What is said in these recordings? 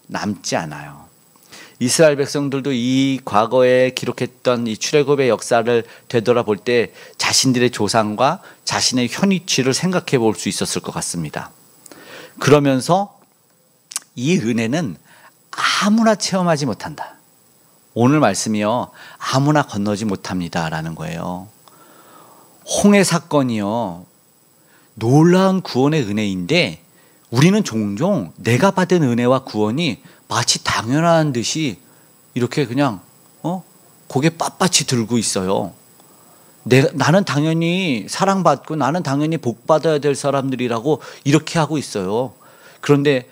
남지 않아요. 이스라엘 백성들도 이 과거에 기록했던 이 출애굽의 역사를 되돌아볼 때 자신들의 조상과 자신의 현 위치를 생각해 볼 수 있었을 것 같습니다. 그러면서 이 은혜는 아무나 체험하지 못한다. 오늘 말씀이요, 아무나 건너지 못합니다 라는 거예요. 홍해 사건이요, 놀라운 구원의 은혜인데 우리는 종종 내가 받은 은혜와 구원이 마치 당연한 듯이 이렇게 그냥 고개 빳빳이 들고 있어요. 나는 당연히 사랑받고 나는 당연히 복받아야 될 사람들이라고 이렇게 하고 있어요. 그런데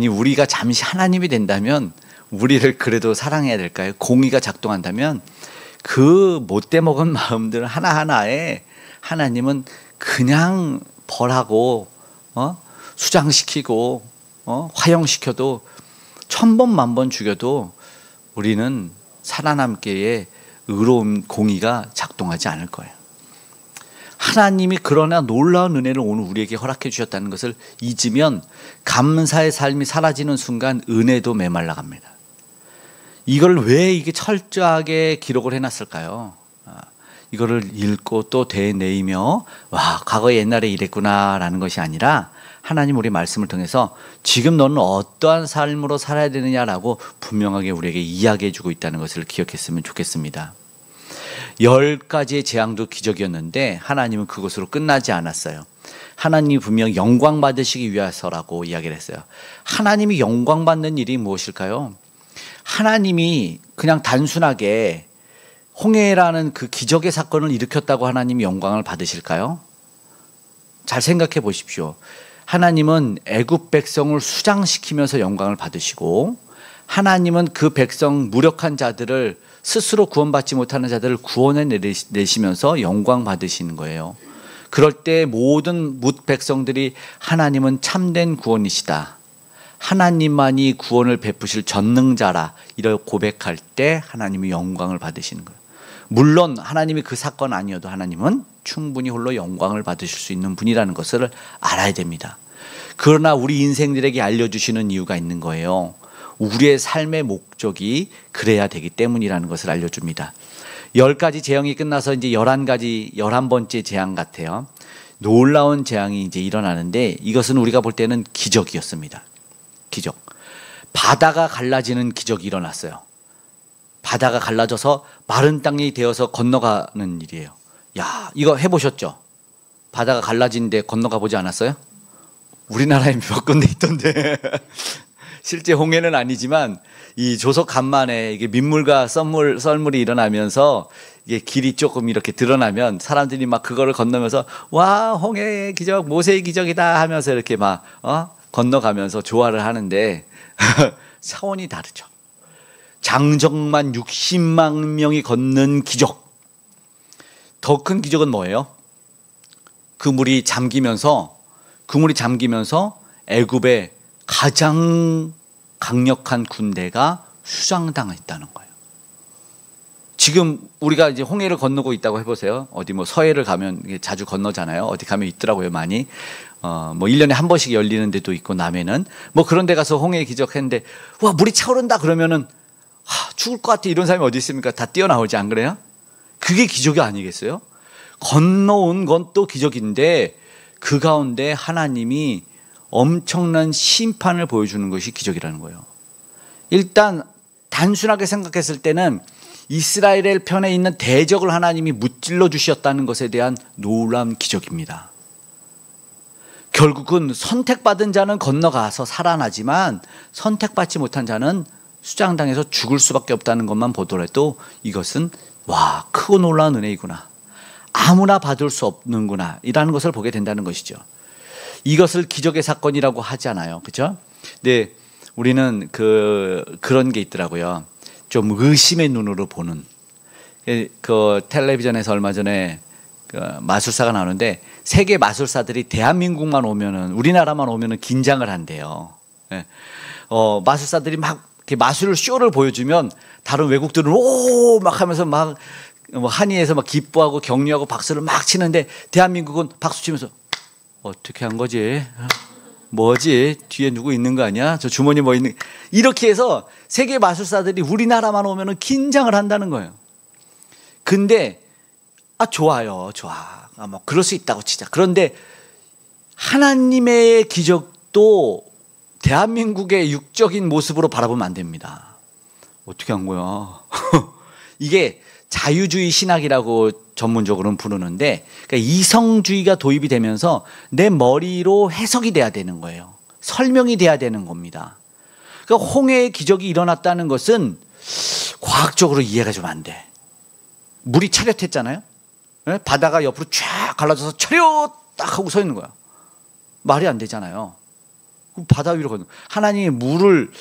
우리가 잠시 하나님이 된다면 우리를 그래도 사랑해야 될까요? 공의가 작동한다면 그 못돼 먹은 마음들 하나하나에 하나님은 그냥 벌하고 수장시키고 화형시켜도 1000번 만번 죽여도 우리는 살아남기에 의로운 공의가 작동하지 않을 거예요. 하나님이 그러나 놀라운 은혜를 오늘 우리에게 허락해 주셨다는 것을 잊으면 감사의 삶이 사라지는 순간 은혜도 메말라 갑니다. 이걸 왜 이게 철저하게 기록을 해놨을까요? 이거를 읽고 또 되뇌이며 와, 과거에 옛날에 이랬구나라는 것이 아니라 하나님 우리 말씀을 통해서 지금 너는 어떠한 삶으로 살아야 되느냐라고 분명하게 우리에게 이야기해 주고 있다는 것을 기억했으면 좋겠습니다. 10가지의 재앙도 기적이었는데 하나님은 그것으로 끝나지 않았어요. 하나님이 분명 영광 받으시기 위해서라고 이야기를 했어요. 하나님이 영광 받는 일이 무엇일까요? 하나님이 그냥 단순하게 홍해라는 그 기적의 사건을 일으켰다고 하나님이 영광을 받으실까요? 잘 생각해 보십시오. 하나님은 애굽 백성을 수장시키면서 영광을 받으시고 하나님은 그 백성 무력한 자들을 스스로 구원받지 못하는 자들을 구원해 내시면서 영광 받으시는 거예요. 그럴 때 모든 뭇 백성들이 하나님은 참된 구원이시다, 하나님만이 구원을 베푸실 전능자라 이렇게 고백할 때 하나님이 영광을 받으시는 거예요. 물론 하나님이 그 사건 아니어도 하나님은 충분히 홀로 영광을 받으실 수 있는 분이라는 것을 알아야 됩니다. 그러나 우리 인생들에게 알려주시는 이유가 있는 거예요. 우리의 삶의 목적이 그래야 되기 때문이라는 것을 알려줍니다. 10가지 재앙이 끝나서 이제 11번째 재앙 같아요. 놀라운 재앙이 이제 일어나는데 이것은 우리가 볼 때는 기적이었습니다. 기적. 바다가 갈라지는 기적이 일어났어요. 바다가 갈라져서 마른 땅이 되어서 건너가는 일이에요. 야, 이거 해보셨죠? 바다가 갈라지는데 건너가 보지 않았어요? 우리나라에 몇 군데 있던데. 실제 홍해는 아니지만 이 조석 간만에 이게 민물과 썰물이 일어나면서 이게 길이 조금 이렇게 드러나면 사람들이 막 그거를 건너면서 와, 홍해의 기적, 모세의 기적이다 하면서 이렇게 막 건너가면서 조화를 하는데 차원이 다르죠. 장정만 60만 명이 걷는 기적. 더 큰 기적은 뭐예요? 그물이 잠기면서 애굽의 가장 강력한 군대가 수장당했다는 거예요. 지금 우리가 이제 홍해를 건너고 있다고 해보세요. 어디 뭐 서해를 가면 자주 건너잖아요. 어디 가면 있더라고요, 많이. 뭐 1년에 한 번씩 열리는 데도 있고, 남해는 뭐 그런 데 가서 홍해 기적했는데 와, 물이 차오른다 그러면은 죽을 것 같아 이런 사람이 어디 있습니까? 다 뛰어나오지, 안 그래요? 그게 기적이 아니겠어요? 건너온 건 또 기적인데 그 가운데 하나님이 엄청난 심판을 보여주는 것이 기적이라는 거예요. 일단 단순하게 생각했을 때는 이스라엘의 편에 있는 대적을 하나님이 무찔러 주셨다는 것에 대한 놀라운 기적입니다. 결국은 선택받은 자는 건너가서 살아나지만 선택받지 못한 자는 수장당해서 죽을 수밖에 없다는 것만 보더라도 이것은 와, 크고 놀라운 은혜이구나, 아무나 받을 수 없는구나 이라는 것을 보게 된다는 것이죠. 이것을 기적의 사건이라고 하잖아요, 그렇죠? 근데 우리는 그런 게 있더라고요. 좀 의심의 눈으로 보는. 그 텔레비전에서 얼마 전에 그 마술사가 나오는데 세계 마술사들이 대한민국만 오면은, 우리나라만 오면은 긴장을 한대요. 마술사들이 막 이렇게 마술 쇼를 보여주면 다른 외국들은 오 막 하면서 막 한의에서 막 기뻐하고 격려하고 박수를 막 치는데 대한민국은 박수 치면서 어떻게 한 거지? 뭐지? 뒤에 누구 있는 거 아니야? 저 주머니 뭐 있는. 이렇게 해서 세계 마술사들이 우리나라만 오면은 긴장을 한다는 거예요. 근데 좋아요. 좋아. 뭐 그럴 수 있다고 치자. 그런데 하나님의 기적도 대한민국의 육적인 모습으로 바라보면 안 됩니다. 어떻게 한 거야? 이게 자유주의 신학이라고 전문적으로는 부르는데, 그러니까 이성주의가 도입이 되면서 내 머리로 해석이 돼야 되는 거예요. 설명이 돼야 되는 겁니다. 그러니까 홍해의 기적이 일어났다는 것은 과학적으로 이해가 좀 안 돼. 물이 차렷했잖아요. 바다가 옆으로 쫙 갈라져서 차렷 딱 하고 서 있는 거야. 말이 안 되잖아요. 바다 위로 걷는. 하나님이 물을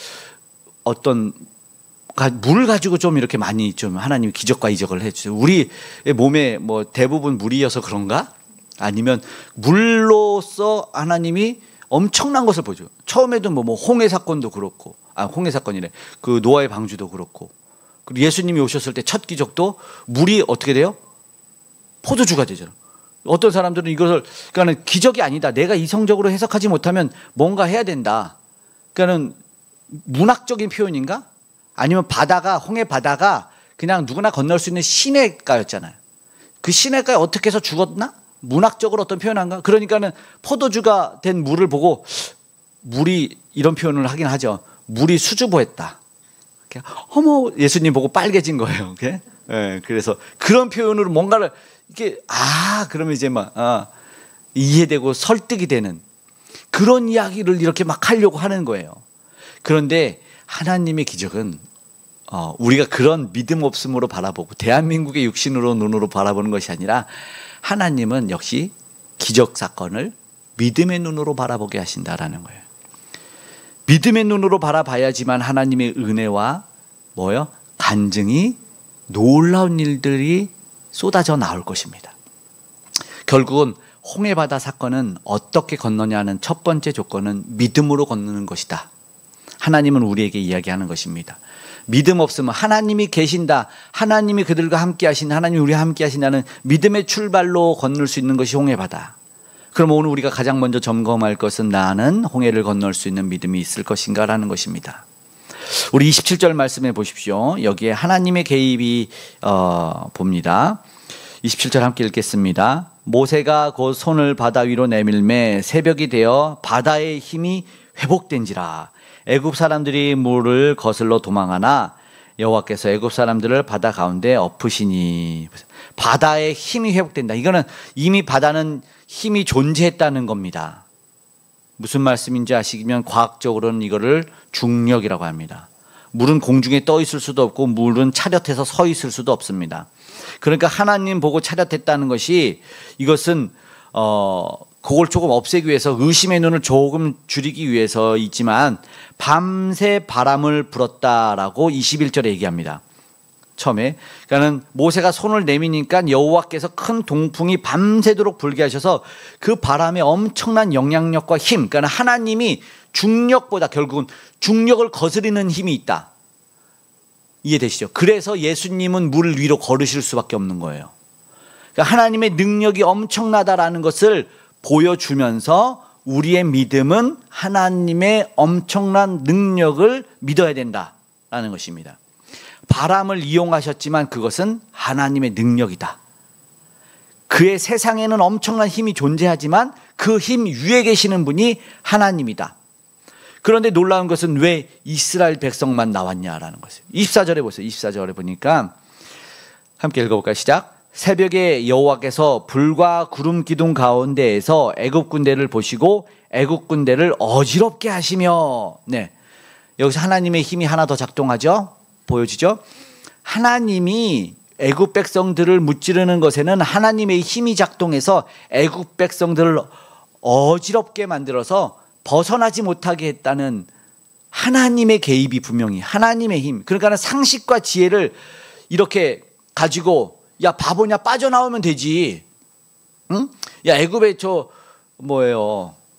물을 가지고 좀 이렇게 많이 좀 하나님이 기적과 이적을 해주세요. 우리 몸에 뭐 대부분 물이어서 그런가? 아니면 물로서 하나님이 엄청난 것을 보죠. 처음에도 뭐 홍해 사건도 그렇고, 홍해 사건이래. 그 노아의 방주도 그렇고. 그리고 예수님이 오셨을 때 첫 기적도 물이 어떻게 돼요? 포도주가 되잖아요. 어떤 사람들은 이것을, 그러니까는 기적이 아니다. 내가 이성적으로 해석하지 못하면 뭔가 해야 된다. 그러니까는 문학적인 표현인가? 아니면 홍해 바다가 그냥 누구나 건널 수 있는 시냇가였잖아요. 그 시냇가에 어떻게 해서 죽었나? 문학적으로 어떤 표현한가? 그러니까는 포도주가 된 물을 보고 물이 이런 표현을 하긴 하죠. 물이 수주보했다. 어머, 예수님 보고 빨개진 거예요. 네, 그래서 그런 표현으로 뭔가를 이렇게 그러면 이제 이해되고 설득이 되는 그런 이야기를 이렇게 막 하려고 하는 거예요. 그런데 하나님의 기적은 우리가 그런 믿음 없음으로 바라보고 대한민국의 육신으로 눈으로 바라보는 것이 아니라 하나님은 역시 기적 사건을 믿음의 눈으로 바라보게 하신다라는 거예요. 믿음의 눈으로 바라봐야지만 하나님의 은혜와 간증이 놀라운 일들이 쏟아져 나올 것입니다. 결국은 홍해바다 사건은 어떻게 건너냐는 첫 번째 조건은 믿음으로 건너는 것이다. 하나님은 우리에게 이야기하는 것입니다. 믿음 없으면 하나님이 계신다, 하나님이 그들과 함께 하신다, 하나님이 우리와 함께 하신다는 믿음의 출발로 건널 수 있는 것이 홍해바다. 그럼 오늘 우리가 가장 먼저 점검할 것은 나는 홍해를 건널 수 있는 믿음이 있을 것인가 라는 것입니다. 우리 27절 말씀해 보십시오. 여기에 하나님의 개입이 봅니다. 27절 함께 읽겠습니다. 모세가 곧 손을 바다 위로 내밀매 새벽이 되어 바다의 힘이 회복된지라. 애굽 사람들이 물을 거슬러 도망하나 여호와께서 애굽 사람들을 바다 가운데 엎으시니. 바다의 힘이 회복된다. 이거는 이미 바다는 힘이 존재했다는 겁니다. 무슨 말씀인지 아시면 과학적으로는 이거를 중력이라고 합니다. 물은 공중에 떠 있을 수도 없고 물은 차렷해서 서 있을 수도 없습니다. 그러니까 하나님 보고 차렷했다는 것이 이것은 그걸 조금 없애기 위해서 의심의 눈을 조금 줄이기 위해서 있지만 밤새 바람을 불었다라고 21절에 얘기합니다. 처음에. 그러니까는 모세가 손을 내미니까 여호와께서 큰 동풍이 밤새도록 불게 하셔서 그 바람에 엄청난 영향력과 힘, 그러니까 하나님이 중력보다 결국은 중력을 거스르는 힘이 있다. 이해되시죠? 그래서 예수님은 물 위로 걸으실 수밖에 없는 거예요. 그러니까 하나님의 능력이 엄청나다라는 것을 보여주면서 우리의 믿음은 하나님의 엄청난 능력을 믿어야 된다라는 것입니다. 바람을 이용하셨지만 그것은 하나님의 능력이다. 그의 세상에는 엄청난 힘이 존재하지만 그 힘 위에 계시는 분이 하나님이다. 그런데 놀라운 것은 왜 이스라엘 백성만 나왔냐라는 것이에요. 24절에 보세요. 24절에 보니까 함께 읽어볼까요? 시작. 새벽에 여호와께서 불과 구름 기둥 가운데에서 애굽 군대를 보시고 애굽 군대를 어지럽게 하시며. 네, 여기서 하나님의 힘이 하나 더 작동하죠. 보여지죠? 하나님이 애굽 백성들을 무찌르는 것에는 하나님의 힘이 작동해서 애굽 백성들을 어지럽게 만들어서 벗어나지 못하게 했다는 하나님의 개입이 분명히 하나님의 힘. 그러니까 상식과 지혜를 이렇게 가지고 야 바보냐 빠져나오면 되지. 응? 야 애굽에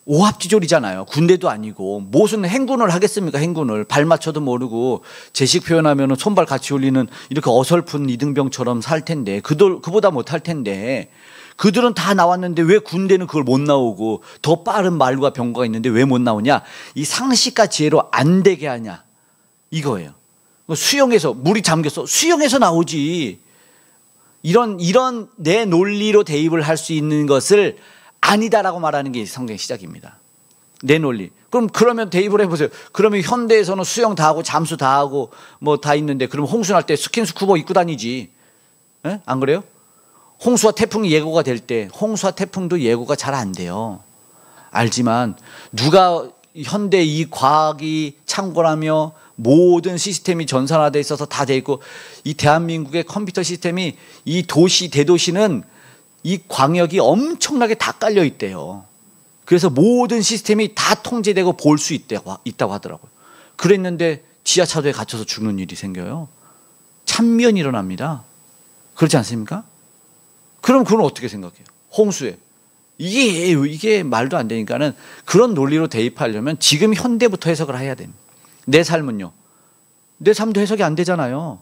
오합지졸이잖아요. 군대도 아니고 무슨 행군을 하겠습니까? 행군을 발 맞춰도 모르고 제식 표현하면 손발 같이 올리는 이렇게 어설픈 이등병처럼 살 텐데 그보다 못할 텐데. 그들은 다 나왔는데 왜 군대는 그걸 못 나오고 더 빠른 말과 병거가 있는데 왜 못 나오냐? 이 상식과 지혜로 안 되게 하냐 이거예요. 수영에서 물이 잠겼어. 수영에서 나오지. 이런 내 논리로 대입을 할 수 있는 것을 아니다라고 말하는 게 성경의 시작입니다. 내 논리. 그러면 대입을 해보세요. 그러면 현대에서는 수영 다 하고 잠수 다 하고 뭐 다 있는데 그럼 홍수 날 때 스킨스쿠버 입고 다니지. 에? 안 그래요? 홍수와 태풍이 예고가 될 때 홍수와 태풍도 예고가 잘 안 돼요. 알지만 누가 현대 이 과학이 창궐하며 모든 시스템이 전산화되어 있어서 다 돼 있고 이 대한민국의 컴퓨터 시스템이 이 도시 대도시는 이 광역이 엄청나게 다 깔려 있대요. 그래서 모든 시스템이 다 통제되고 볼 수 있다고 하더라고요. 그랬는데 지하차도에 갇혀서 죽는 일이 생겨요. 참변이 일어납니다. 그렇지 않습니까? 그럼 그건 어떻게 생각해요? 홍수에. 이게 말도 안 되니까는 그런 논리로 대입하려면 지금 현대부터 해석을 해야 됩니다. 내 삶은요. 내 삶도 해석이 안 되잖아요.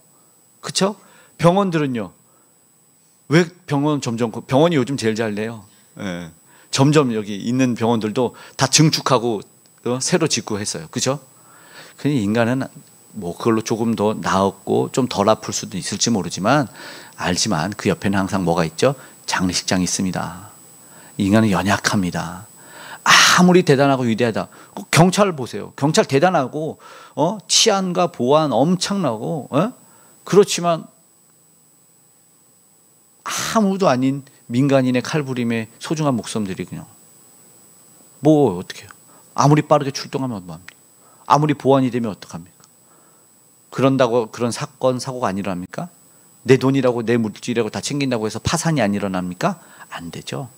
그렇죠? 병원들은요. 왜 병원이 요즘 제일 잘 돼요. 예. 점점 여기 있는 병원들도 다 증축하고 새로 짓고 했어요. 그렇죠? 그냥 인간은 뭐 그걸로 조금 더 나았고 좀 덜 아플 수도 있을지 모르지만 알지만 그 옆에는 항상 뭐가 있죠? 장례식장이 있습니다. 인간은 연약합니다. 아무리 대단하고 위대하다. 경찰 보세요. 경찰 대단하고 치안과 보안 엄청나고 그렇지만 아무도 아닌 민간인의 칼부림에 소중한 목숨들이 그냥 뭐 어떻게 해요? 아무리 빠르게 출동하면 뭐합니까? 아무리 보안이 되면 어떡합니까? 그런다고 그런 사건 사고가 안 일어납니까? 내 돈이라고 내 물질이라고 다 챙긴다고 해서 파산이 안 일어납니까? 안 되죠.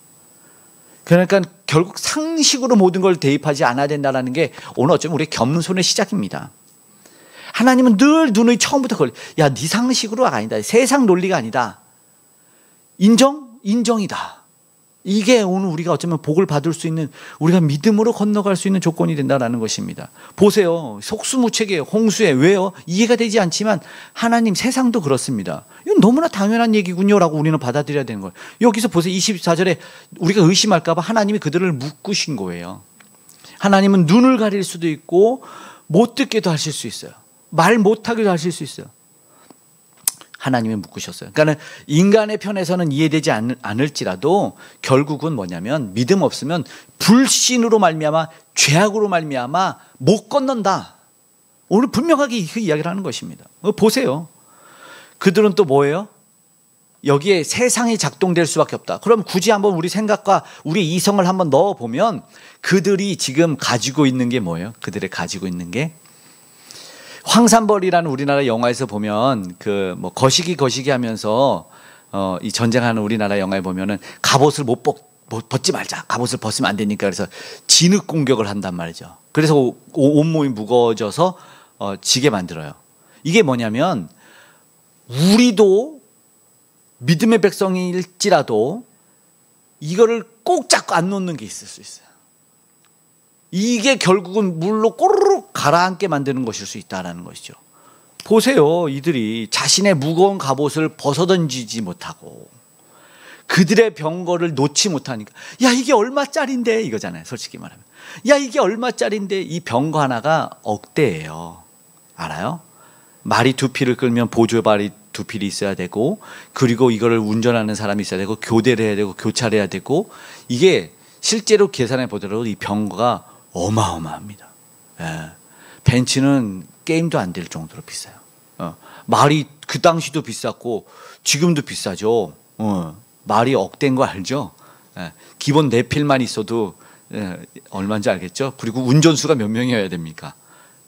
그러니까 결국 상식으로 모든 걸 대입하지 않아야 된다는 게 오늘 어쩌면 우리의 겸손의 시작입니다. 하나님은 늘 눈의 처음부터 야, 네 상식으로 아니다. 세상 논리가 아니다. 인정이다. 이게 오늘 우리가 어쩌면 복을 받을 수 있는 우리가 믿음으로 건너갈 수 있는 조건이 된다는 것입니다. 보세요. 속수무책이에요. 홍수에. 왜요? 이해가 되지 않지만 하나님 세상도 그렇습니다. 이건 너무나 당연한 얘기군요 라고 우리는 받아들여야 되는 거예요. 여기서 보세요. 24절에 우리가 의심할까 봐 하나님이 그들을 묶으신 거예요. 하나님은 눈을 가릴 수도 있고 못 듣게도 하실 수 있어요. 말 못하게도 하실 수 있어요. 하나님이 묶으셨어요. 그러니까 인간의 편에서는 이해되지 않을지라도 결국은 뭐냐면 믿음 없으면 불신으로 말미암아 죄악으로 말미암아 못 건넌다. 오늘 분명하게 그 이야기를 하는 것입니다. 보세요. 그들은 또 뭐예요? 여기에 세상이 작동될 수밖에 없다. 그럼 굳이 한번 우리 생각과 우리 이성을 한번 넣어보면 그들이 지금 가지고 있는 게 뭐예요? 그들이 가지고 있는 게 황산벌이라는 우리나라 영화에서 보면 그 뭐 거시기 하면서 이 전쟁하는 우리나라 영화에 보면은 갑옷을 못 벗지 말자. 갑옷을 벗으면 안 되니까 그래서 진흙 공격을 한단 말이죠. 그래서 온몸이 무거워져서 지게 만들어요. 이게 뭐냐면 우리도 믿음의 백성일지라도 이거를 꼭 잡고 안 놓는 게 있을 수 있어요. 이게 결국은 물로 꼬르륵 가라앉게 만드는 것일 수 있다는 것이죠. 보세요. 이들이 자신의 무거운 갑옷을 벗어던지지 못하고 그들의 병거를 놓지 못하니까 야 이게 얼마짜린데 이거잖아요. 솔직히 말하면 야 이게 얼마짜린데 이 병거 하나가 억대예요. 알아요? 말이 두 필을 끌면 보조발이 두 필이 있어야 되고 그리고 이거를 운전하는 사람이 있어야 되고 교대를 해야 되고 교차를 해야 되고 이게 실제로 계산해 보더라도 이 병거가 어마어마합니다. 예. 벤츠는 게임도 안 될 정도로 비싸요. 말이 그 당시도 비쌌고 지금도 비싸죠. 말이 억대인 거 알죠? 예. 기본 4필만 있어도 얼마인지 알겠죠? 그리고 운전수가 몇 명이어야 됩니까?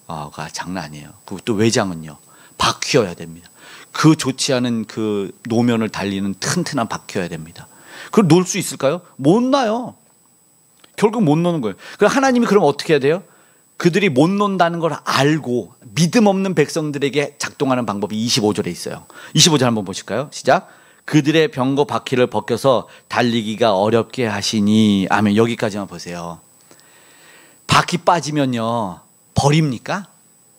그거 장난 아니에요. 그리고 또 외장은요. 바퀴여야 됩니다. 그 좋지 않은 그 노면을 달리는 튼튼한 바퀴여야 됩니다. 그걸 놓을 수 있을까요? 못 놔요. 결국 못 노는 거예요. 그럼 하나님이 그럼 어떻게 해야 돼요? 그들이 못 논다는 걸 알고 믿음 없는 백성들에게 작동하는 방법이 25절에 있어요. 25절 한번 보실까요? 시작. 그들의 병거 바퀴를 벗겨서 달리기가 어렵게 하시니 아멘. 여기까지만 보세요. 바퀴 빠지면요 버립니까?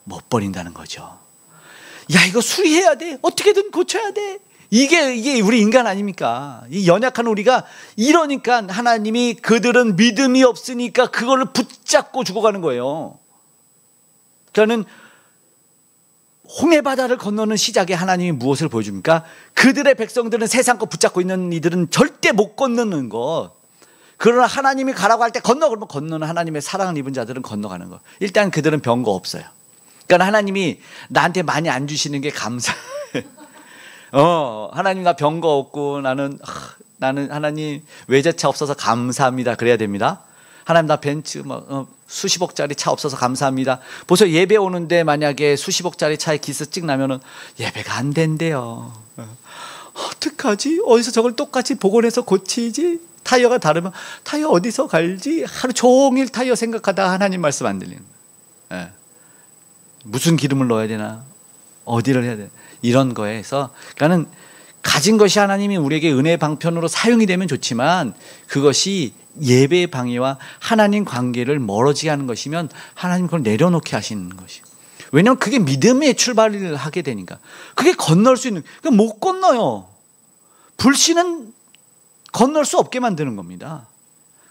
못 버린다는 거죠. 야 이거 수리해야 돼. 어떻게든 고쳐야 돼. 이게 우리 인간 아닙니까? 이 연약한 우리가 이러니까 하나님이 그들은 믿음이 없으니까 그거를 붙잡고 죽어가는 거예요. 그러니까는 홍해 바다를 건너는 시작에 하나님이 무엇을 보여줍니까? 그들의 백성들은 세상 거 붙잡고 있는 이들은 절대 못 건너는 것. 그러나 하나님이 가라고 할 때 그러면 건너는 하나님의 사랑을 입은 자들은 건너가는 것. 일단 그들은 병거 없어요. 그러니까 하나님이 나한테 많이 안 주시는 게 감사해. 하나님 나 병거 없고 나는 하나님 외제차 없어서 감사합니다. 그래야 됩니다. 하나님 나 벤츠 수십억짜리 차 없어서 감사합니다. 보세요. 예배 오는데 만약에 수십억짜리 차에 기스 찍 나면은 예배가 안 된대요. 어떡하지? 어디서 저걸 똑같이 복원해서 고치지? 타이어가 다르면 타이어 어디서 갈지? 하루 종일 타이어 생각하다가 하나님 말씀 안 들리는 거예요. 무슨 기름을 넣어야 되나? 어디를 해야 되나? 이런 거에서 그러니까는 가진 것이 하나님이 우리에게 은혜의 방편으로 사용이 되면 좋지만 그것이 예배의 방해와 하나님 관계를 멀어지게 하는 것이면 하나님 그걸 내려놓게 하시는 것이고, 왜냐하면 그게 믿음의 출발을 하게 되니까 그게 건널 수 있는, 그러니까 못 건너요. 불신은 건널 수 없게 만드는 겁니다.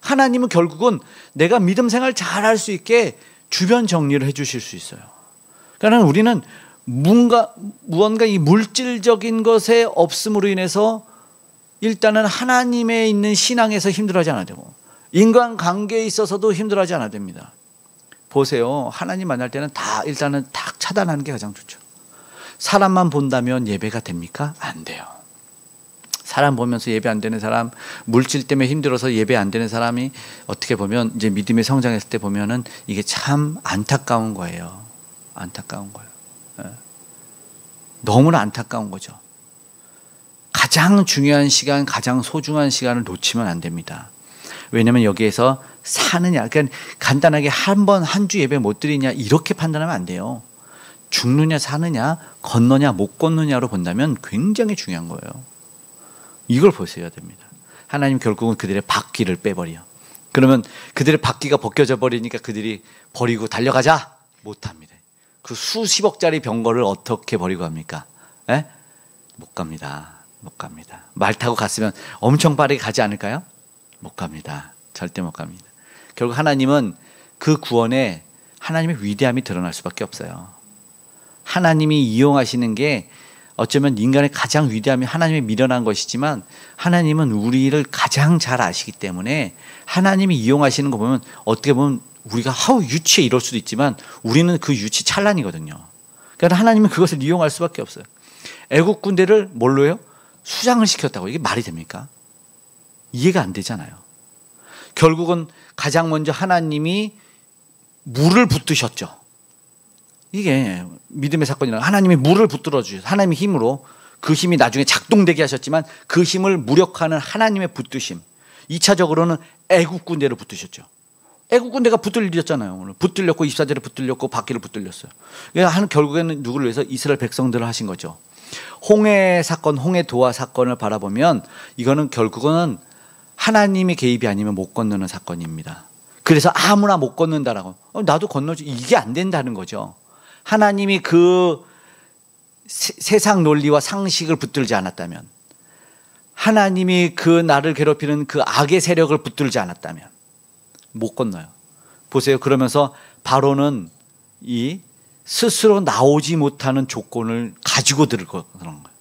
하나님은 결국은 내가 믿음 생활 잘할 수 있게 주변 정리를 해 주실 수 있어요. 그러니까 우리는 무언가 이 물질적인 것의 없음으로 인해서 일단은 하나님에 있는 신앙에서 힘들어하지 않아야 되고 인간관계에 있어서도 힘들어하지 않아야 됩니다. 보세요. 하나님 만날 때는 일단은 다 차단하는 게 가장 좋죠. 사람만 본다면 예배가 됩니까? 안 돼요. 사람 보면서 예배 안 되는 사람, 물질 때문에 힘들어서 예배 안 되는 사람이 어떻게 보면 이제 믿음의 성장했을 때 보면은 이게 참 안타까운 거예요. 안타까운 거예요. 너무나 안타까운 거죠. 가장 중요한 시간, 가장 소중한 시간을 놓치면 안 됩니다. 왜냐하면 여기에서 사느냐, 그러니까 간단하게 한 주 예배 못 드리냐 이렇게 판단하면 안 돼요. 죽느냐 사느냐 건너냐 못 건너냐로 본다면 굉장히 중요한 거예요. 이걸 보셔야 됩니다. 하나님 결국은 그들의 바퀴를 빼버려. 그러면 그들의 바퀴가 벗겨져 버리니까 그들이 버리고 달려가자 못합니다. 그 수십억짜리 병거를 어떻게 버리고 갑니까? 못 갑니다. 못 갑니다. 말 타고 갔으면 엄청 빠르게 가지 않을까요? 못 갑니다. 절대 못 갑니다. 결국 하나님은 그 구원에 하나님의 위대함이 드러날 수밖에 없어요. 하나님이 이용하시는 게 어쩌면 인간의 가장 위대함이 하나님의 미련한 것이지만 하나님은 우리를 가장 잘 아시기 때문에 하나님이 이용하시는 거 보면 어떻게 보면 우리가 유치해 이럴 수도 있지만 우리는 그 유치 찰나이거든요. 그러니까 하나님은 그것을 이용할 수밖에 없어요. 애국 군대를 뭘로 해요? 수장을 시켰다고. 이게 말이 됩니까? 이해가 안 되잖아요. 결국은 가장 먼저 하나님이 물을 붙드셨죠. 이게 믿음의 사건이라 하나님이 물을 붙들어 주셔서 하나님의 힘으로 그 힘이 나중에 작동되게 하셨지만 그 힘을 무력화하는 하나님의 붙드심. 2차적으로는 애국 군대를 붙드셨죠. 애국 군대가 붙들렸잖아요. 오늘 붙들렸고 24절에 붙들렸고 바퀴를 붙들렸어요. 결국에는 누구를 위해서? 이스라엘 백성들을 하신 거죠. 홍해 사건, 홍해 도화 사건을 바라보면 이거는 결국은 하나님의 개입이 아니면 못 건너는 사건입니다. 그래서 아무나 못 건넌다라고 나도 건너지 이게 안 된다는 거죠. 하나님이 그 세상 논리와 상식을 붙들지 않았다면, 하나님이 그 나를 괴롭히는 그 악의 세력을 붙들지 않았다면 못 건너요. 보세요. 그러면서 바로는 이 스스로 나오지 못하는 조건을 가지고 들어간 거예요.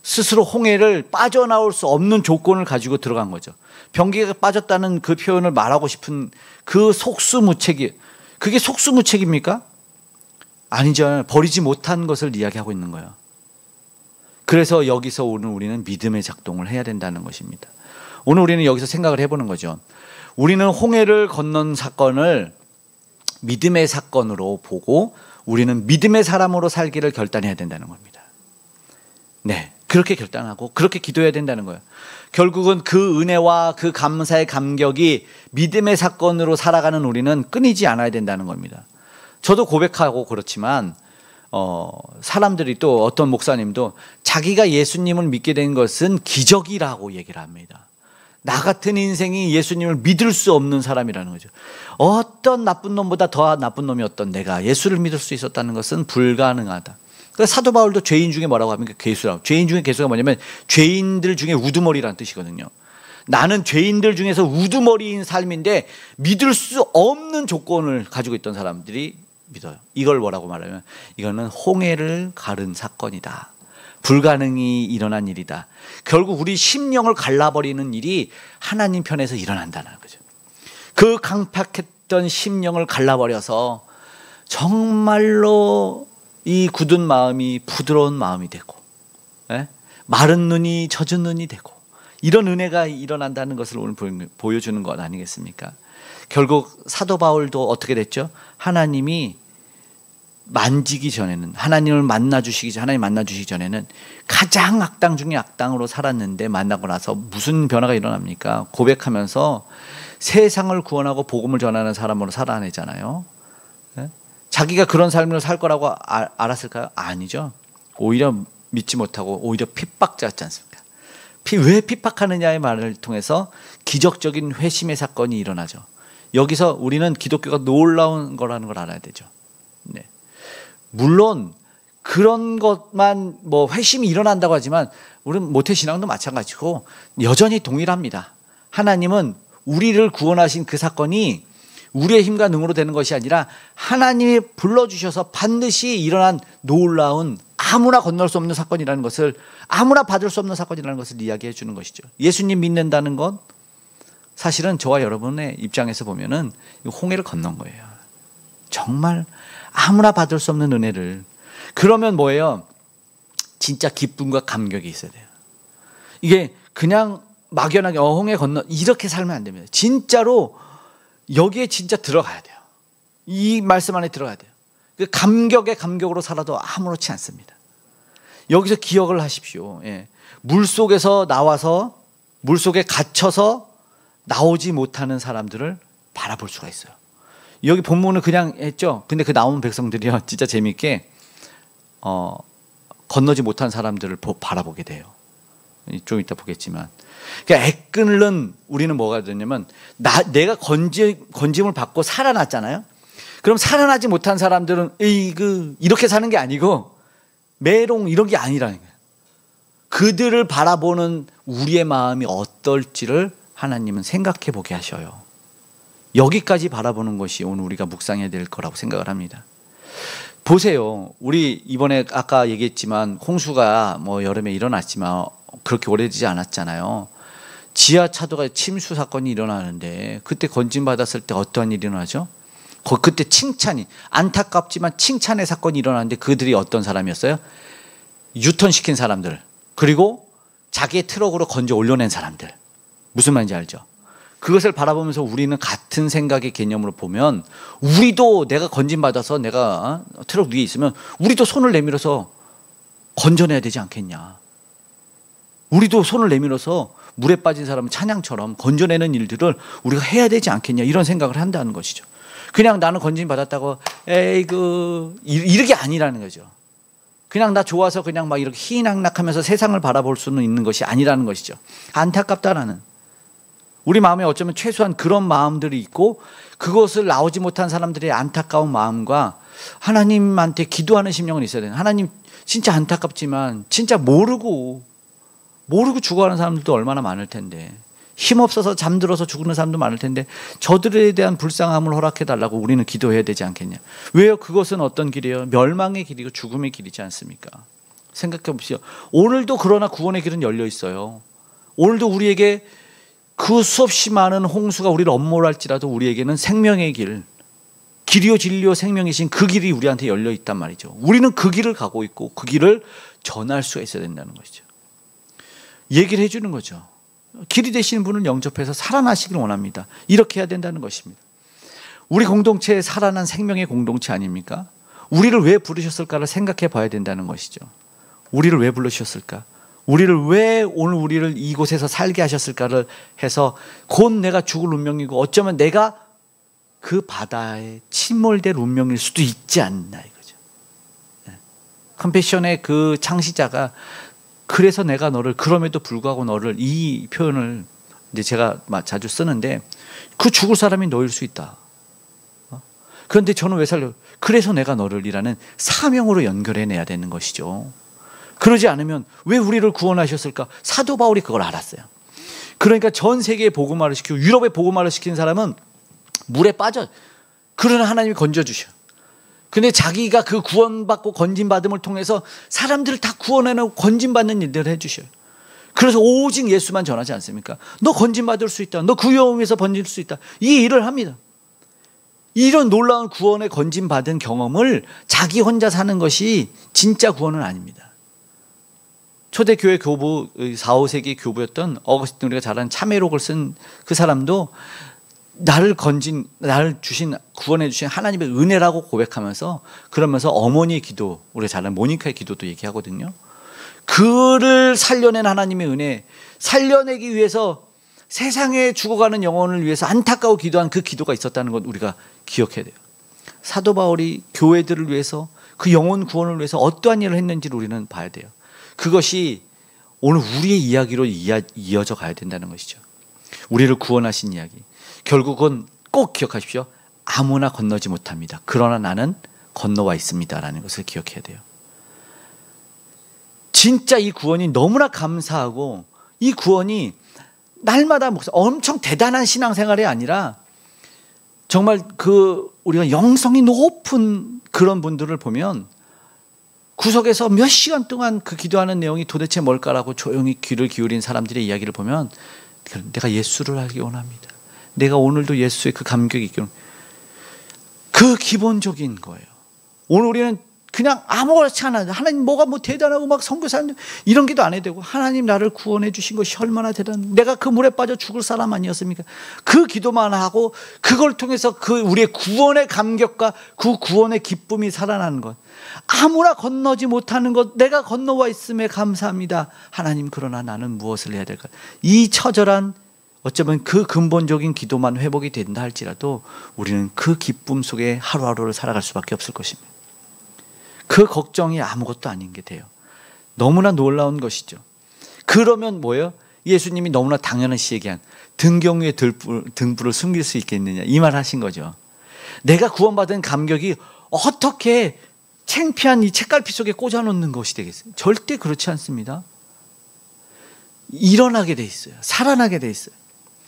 스스로 홍해를 빠져나올 수 없는 조건을 가지고 들어간 거죠. 병기가 빠졌다는 그 표현을 말하고 싶은 그 속수무책이, 그게 속수무책입니까? 아니죠. 버리지 못한 것을 이야기하고 있는 거예요. 그래서 여기서 오늘 우리는 믿음의 작동을 해야 된다는 것입니다. 오늘 우리는 여기서 생각을 해보는 거죠. 우리는 홍해를 건넌 사건을 믿음의 사건으로 보고 우리는 믿음의 사람으로 살기를 결단해야 된다는 겁니다. 네, 그렇게 결단하고 그렇게 기도해야 된다는 거예요. 결국은 그 은혜와 그 감사의 감격이 믿음의 사건으로 살아가는 우리는 끊이지 않아야 된다는 겁니다. 저도 고백하고 그렇지만 사람들이 또 어떤 목사님도 자기가 예수님을 믿게 된 것은 기적이라고 얘기를 합니다. 나 같은 인생이 예수님을 믿을 수 없는 사람이라는 거죠. 어떤 나쁜 놈보다 더 나쁜 놈이었던 내가 예수를 믿을 수 있었다는 것은 불가능하다. 그러니까 사도 바울도 죄인 중에 뭐라고 합니까? 괴수라고. 죄인 중에 괴수가 뭐냐면 죄인들 중에 우두머리라는 뜻이거든요. 나는 죄인들 중에서 우두머리인 삶인데 믿을 수 없는 조건을 가지고 있던 사람들이 믿어요. 이걸 뭐라고 말하면 이거는 홍해를 가른 사건이다. 불가능이 일어난 일이다. 결국 우리 심령을 갈라버리는 일이 하나님 편에서 일어난다는 거죠. 그 강팍했던 심령을 갈라버려서 정말로 이 굳은 마음이 부드러운 마음이 되고, 마른 눈이 젖은 눈이 되고, 이런 은혜가 일어난다는 것을 오늘 보여주는 것 아니겠습니까? 결국 사도 바울도 어떻게 됐죠? 하나님이 만지기 전에는, 하나님 만나 주시기 전에는 가장 악당 중에 악당으로 살았는데 만나고 나서 무슨 변화가 일어납니까? 고백하면서 세상을 구원하고 복음을 전하는 사람으로 살아내잖아요. 자기가 그런 삶을 살 거라고 알았을까요? 아니죠. 오히려 믿지 못하고 오히려 핍박자였지 않습니까? 왜 핍박하느냐의 말을 통해서 기적적인 회심의 사건이 일어나죠. 여기서 우리는 기독교가 놀라운 거라는 걸 알아야 되죠. 네. 물론 그런 것만 뭐 회심이 일어난다고 하지만 우리는 모태신앙도 마찬가지고 여전히 동일합니다. 하나님은 우리를 구원하신 그 사건이 우리의 힘과 능으로 되는 것이 아니라 하나님이 불러주셔서 반드시 일어난 놀라운 아무나 건널 수 없는 사건이라는 것을, 아무나 받을 수 없는 사건이라는 것을 이야기해 주는 것이죠. 예수님 믿는다는 건 사실은 저와 여러분의 입장에서 보면은 홍해를 건넌 거예요. 정말 아무나 받을 수 없는 은혜를. 그러면 뭐예요? 진짜 기쁨과 감격이 있어야 돼요. 이게 그냥 막연하게 홍해 건너 이렇게 살면 안 됩니다. 진짜로 여기에 진짜 들어가야 돼요. 이 말씀 안에 들어가야 돼요. 그 감격의 감격으로 살아도 아무렇지 않습니다. 여기서 기억을 하십시오. 물속에서 나와서, 물속에 갇혀서 나오지 못하는 사람들을 바라볼 수가 있어요. 여기 본문은 그냥 했죠. 근데 그 나온 백성들이요, 진짜 재미있게 건너지 못한 사람들을 바라보게 돼요. 좀 이따 보겠지만. 그러니까 애끓는 우리는 뭐가 되냐면 내가 건짐을 받고 살아났잖아요. 그럼 살아나지 못한 사람들은 이렇게 사는 게 아니고 메롱 이런 게 아니라는 거예요. 그들을 바라보는 우리의 마음이 어떨지를 하나님은 생각해 보게 하셔요. 여기까지 바라보는 것이 오늘 우리가 묵상해야 될 거라고 생각을 합니다. 보세요. 우리 이번에 아까 얘기했지만 홍수가 뭐 여름에 일어났지만 그렇게 오래되지 않았잖아요. 지하차도가 침수 사건이 일어나는데 그때 건진받았을 때 어떠한 일이 일어나죠? 그때 칭찬이, 안타깝지만 칭찬의 사건이 일어나는데 그들이 어떤 사람이었어요? 유턴시킨 사람들, 그리고 자기의 트럭으로 건져 올려낸 사람들. 무슨 말인지 알죠? 그것을 바라보면서 우리는 같은 생각의 개념으로 보면 우리도 내가 건진받아서 내가 트럭 위에 있으면 우리도 손을 내밀어서 건져내야 되지 않겠냐. 우리도 손을 내밀어서 물에 빠진 사람은 찬양처럼 건져내는 일들을 우리가 해야 되지 않겠냐, 이런 생각을 한다는 것이죠. 그냥 나는 건진받았다고 이렇게 아니라는 거죠. 그냥 나 좋아서 그냥 막 이렇게 희낙낙하면서 세상을 바라볼 수는 있는 것이 아니라는 것이죠. 안타깝다라는, 우리 마음에 어쩌면 최소한 그런 마음들이 있고 그것을 나오지 못한 사람들의 안타까운 마음과 하나님한테 기도하는 심령은 있어야 돼요. 하나님 진짜 안타깝지만 진짜 모르고 죽어가는 사람들도 얼마나 많을 텐데, 힘없어서 잠들어서 죽는 사람도 많을 텐데 저들에 대한 불쌍함을 허락해달라고 우리는 기도해야 되지 않겠냐. 왜요? 그것은 어떤 길이에요? 멸망의 길이고 죽음의 길이지 않습니까? 생각해 보십시오. 오늘도 그러나 구원의 길은 열려 있어요. 오늘도 우리에게 그 수없이 많은 홍수가 우리를 엄몰할지라도 우리에게는 생명의 길이요 진리요 생명이신 그 길이 우리한테 열려 있단 말이죠. 우리는 그 길을 가고 있고 그 길을 전할 수가 있어야 된다는 것이죠. 얘기를 해주는 거죠. 길이 되시는 분을 영접해서 살아나시길 원합니다. 이렇게 해야 된다는 것입니다. 우리 공동체에 살아난 생명의 공동체 아닙니까? 우리를 왜 부르셨을까를 생각해 봐야 된다는 것이죠. 우리를 왜 부르셨을까? 우리를 왜 오늘 우리를 이곳에서 살게 하셨을까를 해서 곧 내가 죽을 운명이고 어쩌면 내가 그 바다에 침몰될 운명일 수도 있지 않나 이거죠. 컴패션의 그 창시자가 그래서 내가 너를, 그럼에도 불구하고 너를, 이 표현을 이제 제가 자주 쓰는데 그 죽을 사람이 너일 수 있다. 그런데 저는 왜 살려? 그래서 내가 너를이라는 사명으로 연결해내야 되는 것이죠. 그러지 않으면 왜 우리를 구원하셨을까? 사도 바울이 그걸 알았어요. 그러니까 전 세계에 복음화를 시키고 유럽에 복음화를 시키는 사람은 물에 빠져. 그러나 하나님이 건져주셔. 근데 자기가 그 구원받고 건진받음을 통해서 사람들을 다 구원해내고 건진받는 일들을 해주셔요. 그래서 오직 예수만 전하지 않습니까? 너 건진받을 수 있다. 너 구원에서 번질 수 있다. 이 일을 합니다. 이런 놀라운 구원에 건진받은 경험을 자기 혼자 사는 것이 진짜 구원은 아닙니다. 초대교회 교부, 4, 5세기 교부였던 어거스틴, 우리가 잘 아는 참회록을 쓴 그 사람도 나를 주신, 구원해 주신 하나님의 은혜라고 고백하면서, 그러면서 어머니의 기도, 우리가 잘 아는 모니카의 기도도 얘기하거든요. 그를 살려낸 하나님의 은혜, 살려내기 위해서 세상에 죽어가는 영혼을 위해서 안타까워 기도한 그 기도가 있었다는 것 우리가 기억해야 돼요. 사도 바울이 교회들을 위해서, 그 영혼 구원을 위해서 어떠한 일을 했는지를 우리는 봐야 돼요. 그것이 오늘 우리의 이야기로 이어져 가야 된다는 것이죠. 우리를 구원하신 이야기. 결국은 꼭 기억하십시오. 아무나 건너지 못합니다. 그러나 나는 건너와 있습니다라는 것을 기억해야 돼요. 진짜 이 구원이 너무나 감사하고, 이 구원이 날마다 엄청 대단한 신앙생활이 아니라 정말 우리가 영성이 높은 그런 분들을 보면 구석에서 몇 시간 동안 그 기도하는 내용이 도대체 뭘까라고 조용히 귀를 기울인 사람들의 이야기를 보면, 내가 예수를 알기 원합니다. 내가 오늘도 예수의 그 감격이 있기 원합니다. 그 기본적인 거예요. 오늘 우리는 그냥 아무렇지 않아. 하나님 뭐가 대단하고 막 선교사님 이런 기도 안 해도 되고, 하나님 나를 구원해 주신 것이 얼마나 대단, 내가 그 물에 빠져 죽을 사람 아니었습니까? 그 기도만 하고 그걸 통해서 그 우리의 구원의 감격과 그 구원의 기쁨이 살아나는 것. 아무나 건너지 못하는 것, 내가 건너와 있음에 감사합니다. 하나님, 그러나 나는 무엇을 해야 될까? 이 처절한, 어쩌면 그 근본적인 기도만 회복이 된다 할지라도 우리는 그 기쁨 속에 하루하루를 살아갈 수밖에 없을 것입니다. 그 걱정이 아무것도 아닌 게 돼요. 너무나 놀라운 것이죠. 그러면 뭐예요? 예수님이 너무나 당연시 얘기한 등경 위에 등불을 숨길 수 있겠느냐, 이 말 하신 거죠. 내가 구원받은 감격이 어떻게 창피한 이 책갈피 속에 꽂아놓는 것이 되겠어요? 절대 그렇지 않습니다. 일어나게 돼 있어요. 살아나게 돼 있어요.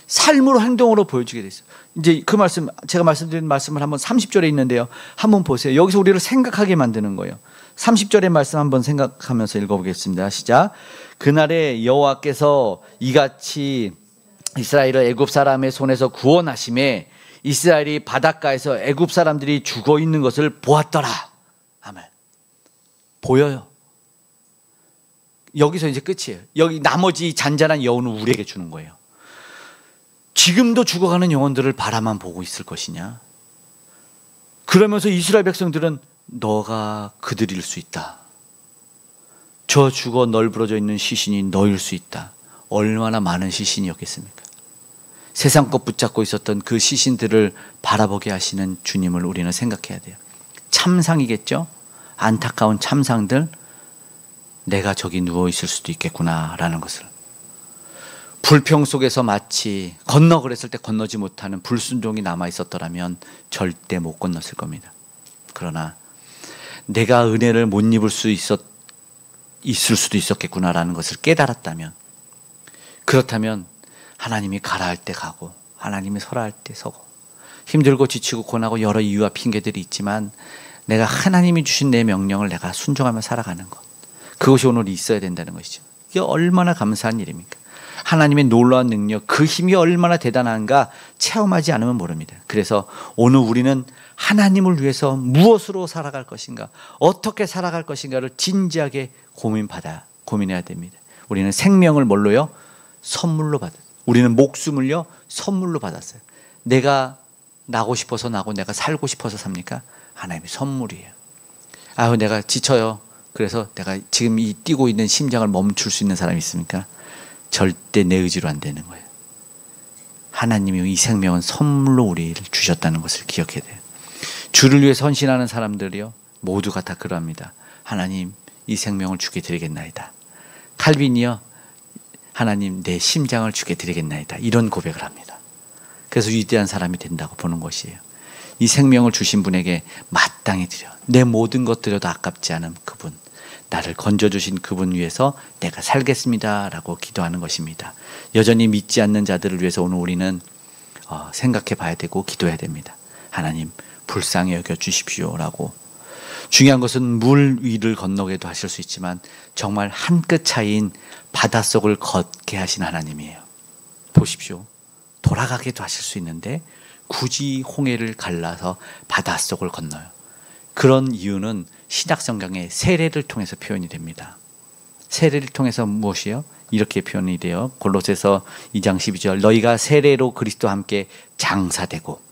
삶으로, 행동으로 보여주게 돼 있어요. 이제 그 말씀, 제가 말씀드린 말씀을 한번 30절에 있는데요. 한번 보세요. 여기서 우리를 생각하게 만드는 거예요. 30절의 말씀 한번 생각하면서 읽어보겠습니다. 시작. 그날에 여호와께서 이같이 이스라엘을 애굽 사람의 손에서 구원하심에 이스라엘이 바닷가에서 애굽 사람들이 죽어 있는 것을 보았더라. 아멘. 보여요. 여기서 이제 끝이에요. 여기 나머지 잔잔한 여운을 우리에게 주는 거예요. 지금도 죽어가는 영혼들을 바라만 보고 있을 것이냐? 그러면서 이스라엘 백성들은 너가 그들일 수 있다. 저 죽어 널브러져 있는 시신이 너일 수 있다. 얼마나 많은 시신이었겠습니까? 세상 것 붙잡고 있었던 그 시신들을 바라보게 하시는 주님을 우리는 생각해야 돼요. 참상이겠죠? 안타까운 참상들, 내가 저기 누워있을 수도 있겠구나라는 것을. 불평 속에서 마치 건너 그랬을 때 건너지 못하는 불순종이 남아있었더라면 절대 못 건넜을 겁니다. 그러나 내가 은혜를 못 입을 수 있을 수도 있었겠구나라는 것을 깨달았다면, 그렇다면 하나님이 가라 할 때 가고 하나님이 서라 할 때 서고, 힘들고 지치고 고나고 여러 이유와 핑계들이 있지만 내가 하나님이 주신 내 명령을 내가 순종하며 살아가는 것, 그것이 오늘 있어야 된다는 것이죠. 이게 얼마나 감사한 일입니까? 하나님의 놀라운 능력, 그 힘이 얼마나 대단한가 체험하지 않으면 모릅니다. 그래서 오늘 우리는 하나님을 위해서 무엇으로 살아갈 것인가, 어떻게 살아갈 것인가를 진지하게 고민해야 됩니다. 우리는 생명을 뭘로요? 선물로 받았어요. 우리는 목숨을요? 선물로 받았어요. 내가 나고 싶어서 나고 내가 살고 싶어서 삽니까? 하나님의 선물이에요. 아유, 내가 지쳐요. 그래서 내가 지금 이 뛰고 있는 심장을 멈출 수 있는 사람이 있습니까? 절대 내 의지로 안 되는 거예요. 하나님이 이 생명은 선물로 우리를 주셨다는 것을 기억해야 돼요. 주를 위해 헌신하는 사람들이요, 모두가 다 그러합니다. 하나님, 이 생명을 주게 드리겠나이다. 칼빈이요, 하나님, 내 심장을 주게 드리겠나이다. 이런 고백을 합니다. 그래서 위대한 사람이 된다고 보는 것이에요. 이 생명을 주신 분에게 마땅히 드려. 내 모든 것 드려도 아깝지 않은 그분, 나를 건져주신 그분 위해서 내가 살겠습니다 라고 기도하는 것입니다. 여전히 믿지 않는 자들을 위해서 오늘 우리는 생각해 봐야 되고 기도해야 됩니다. 하나님 불쌍히 여겨 주십시오 라고. 중요한 것은 물 위를 건너게도 하실 수 있지만 정말 한 끗 차이인 바닷속을 걷게 하신 하나님이에요. 보십시오. 돌아가게도 하실 수 있는데 굳이 홍해를 갈라서 바닷속을 건너요. 그런 이유는 신약성경의 세례를 통해서 표현이 됩니다. 세례를 통해서 무엇이요? 이렇게 표현이 돼요. 골로새서 2장 12절 너희가 세례로 그리스도와 함께 장사되고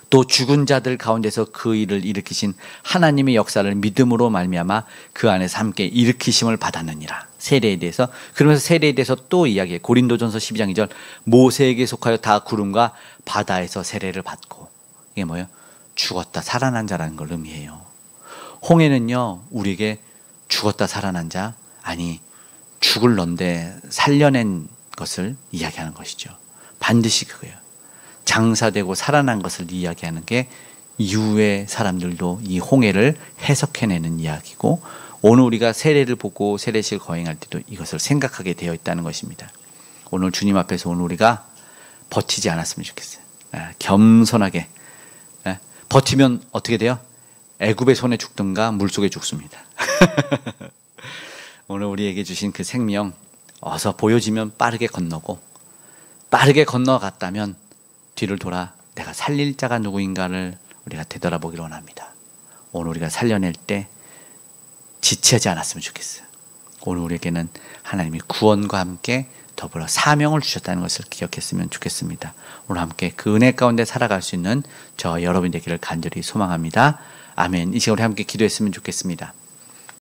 또 죽은 자들 가운데서 그 일을 일으키신 하나님의 역사를 믿음으로 말미암아 그 안에서 함께 일으키심을 받았느니라. 세례에 대해서, 그러면서 세례에 대해서 또 이야기해. 고린도전서 12장 2절 모세에게 속하여 다 구름과 바다에서 세례를 받고. 이게 뭐예요? 죽었다 살아난 자라는 걸 의미해요. 홍해는요 우리에게 죽었다 살아난 자, 아니 죽을 넌데 살려낸 것을 이야기하는 것이죠. 반드시 그거예요. 장사되고 살아난 것을 이야기하는 게 이후의 사람들도 이 홍해를 해석해내는 이야기고, 오늘 우리가 세례를 보고 세례식을 거행할 때도 이것을 생각하게 되어 있다는 것입니다. 오늘 주님 앞에서 오늘 우리가 버티지 않았으면 좋겠어요. 겸손하게. 버티면 어떻게 돼요? 애굽의 손에 죽든가 물속에 죽습니다. 오늘 우리에게 주신 그 생명 어서 보여지면 빠르게 건너고, 빠르게 건너갔다면 뒤를 돌아 내가 살릴 자가 누구인가를 우리가 되돌아보기를 원합니다. 오늘 우리가 살려낼 때 지체하지 않았으면 좋겠어요. 오늘 우리에게는 하나님이 구원과 함께 더불어 사명을 주셨다는 것을 기억했으면 좋겠습니다. 오늘 함께 그 은혜 가운데 살아갈 수 있는 저 여러분이 되기를 간절히 소망합니다. 아멘. 이 시간 우리 함께 기도했으면 좋겠습니다.